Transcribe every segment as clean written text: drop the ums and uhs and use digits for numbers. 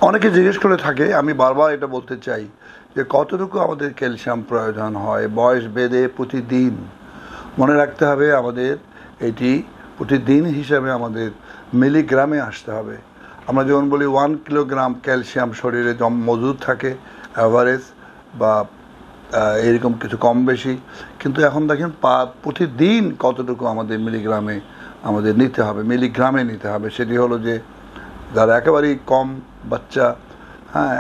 অনেকে জিজ্ঞেস করে থাকে, আমি বারবার এটা বলতে চাই যে কতটুকু আমাদের ক্যালসিয়াম প্রয়োজন হয় বয়স বেঁধে প্রতিদিন। মনে রাখতে হবে আমাদের এটি প্রতিদিন হিসাবে আমাদের মিলিগ্রামে আসতে হবে। আমরা যেমন বলি 1 কিলোগ্রাম ক্যালসিয়াম শরীরে মজুদ থাকে অ্যাভারেজ, বা এরকম কিছু কম বেশি, কিন্তু এখন দেখেন প্রতিদিন কতটুকু আমাদের মিলিগ্রামে আমাদের নিতে হবে, মিলিগ্রামে নিতে হবে। সেটি হলো যে যারা একেবারেই কম বাচ্চা,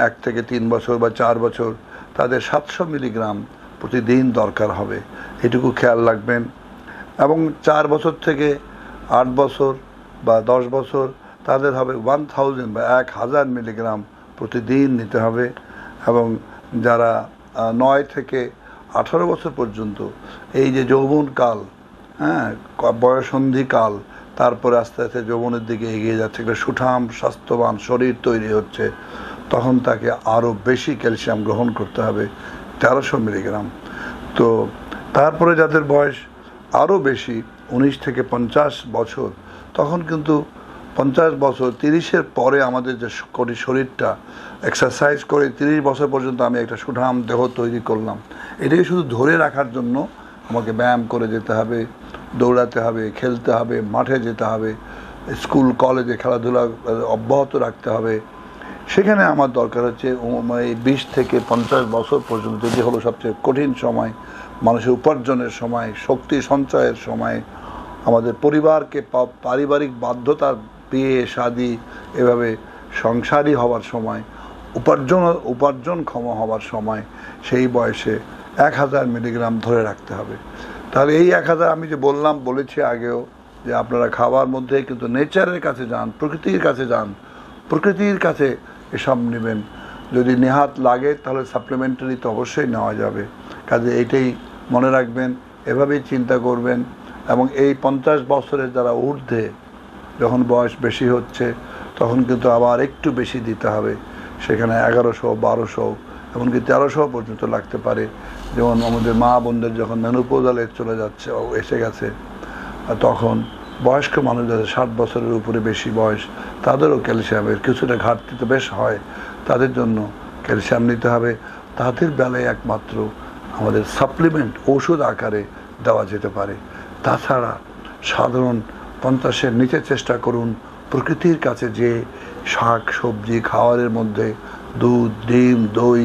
1 থেকে 3 বছর বা 4 বছর, তাদের 700 মিলিগ্রাম প্রতিদিন দরকার হবে, এটুকু খেয়াল রাখবেন। এবং 4 বছর থেকে 8 বছর বা 10 বছর, তাদের হবে 1000 বা 1000 মিলিগ্রাম প্রতিদিন নিতে হবে। এবং যারা 9 থেকে 18 বছর পর্যন্ত, এই যে যৌবনকাল, বয়সন্ধিকাল, তারপরে আস্তে আস্তে যৌবনের দিকে এগিয়ে যাচ্ছে, একটা সুঠাম স্বাস্থ্যবান শরীর তৈরি হচ্ছে, তখন তাকে আরও বেশি ক্যালসিয়াম গ্রহণ করতে হবে, 1300 মিলিগ্রাম। তো তারপরে যাদের বয়স আরও বেশি, 19 থেকে 50 বছর, তখন কিন্তু 50 বছর 30-এর পরে আমাদের যে শরীরটা এক্সারসাইজ করে 30 বছর পর্যন্ত আমি একটা সুঠাম দেহ তৈরি করলাম, এটাকে শুধু ধরে রাখার জন্য আমাকে ব্যায়াম করে যেতে হবে, দৌড়াতে হবে, খেলতে হবে, মাঠে যেতে হবে, স্কুল কলেজে খেলাধুলা অব্যাহত রাখতে হবে। সেখানে আমার দরকার হচ্ছে এই 20 থেকে 50 বছর পর্যন্ত, যেটি হলো সবচেয়ে কঠিন সময়, মানুষের উপার্জনের সময়, শক্তি সঞ্চয়ের সময়, আমাদের পরিবারকে পারিবারিক বাধ্যতার, বিয়ে শাদী, এভাবে সংসারী হওয়ার সময়, উপার্জনক্ষম হওয়ার সময়, সেই বয়সে 1000 মিলিগ্রাম ধরে রাখতে হবে। তাহলে এই 1000 আমি যে বলেছি আগেও, যে আপনারা খাবার মধ্যে কিন্তু নেচারের কাছে যান, প্রকৃতির কাছে যান, প্রকৃতির কাছে এসব নেবেন। যদি নেহাত লাগে তাহলে সাপ্লিমেন্টারি তো অবশ্যই নেওয়া যাবে। কাজে এইটাই মনে রাখবেন, এভাবেই চিন্তা করবেন। এবং এই 50 বছরের যারা ঊর্ধ্বে, যখন বয়স বেশি হচ্ছে, তখন কিন্তু আবার একটু বেশি দিতে হবে। সেখানে 1100, 1200, এমনকি 1300 পর্যন্ত লাগতে পারে। যেমন আমাদের মা বোনদের যখন মেনোপজালে চলে যাচ্ছে, এসে গেছে, তখন বয়স্ক মানুষ যাদের 60 বছরের উপরে বেশি বয়স, তাদেরও ক্যালসিয়ামের কিছুটা ঘাটতি তো বেশ হয়, তাদের জন্য ক্যালসিয়াম নিতে হবে। তাদের বেলায় একমাত্র আমাদের সাপ্লিমেন্ট ওষুধ আকারে দেওয়া যেতে পারে। তাছাড়া সাধারণ 50-এর নিচে চেষ্টা করুন প্রকৃতির কাছে যে শাক সবজি খাওয়ারের মধ্যে দুধ, ডিম, দই,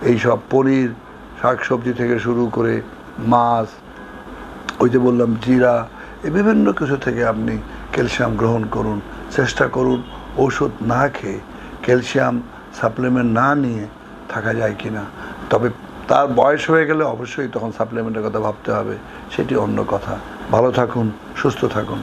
এইসব পনির, শাক সবজি থেকে শুরু করে মাছ, ওই যে বললাম জিরা, এই বিভিন্ন কিছু থেকে আপনি ক্যালসিয়াম গ্রহণ করুন। চেষ্টা করুন ওষুধ না খেয়ে, ক্যালসিয়াম সাপ্লিমেন্ট না নিয়ে থাকা যায় কিনা। তবে তার বয়স হয়ে গেলে অবশ্যই তখন সাপ্লিমেন্টের কথা ভাবতে হবে, সেটি অন্য কথা। ভালো থাকুন, সুস্থ থাকুন।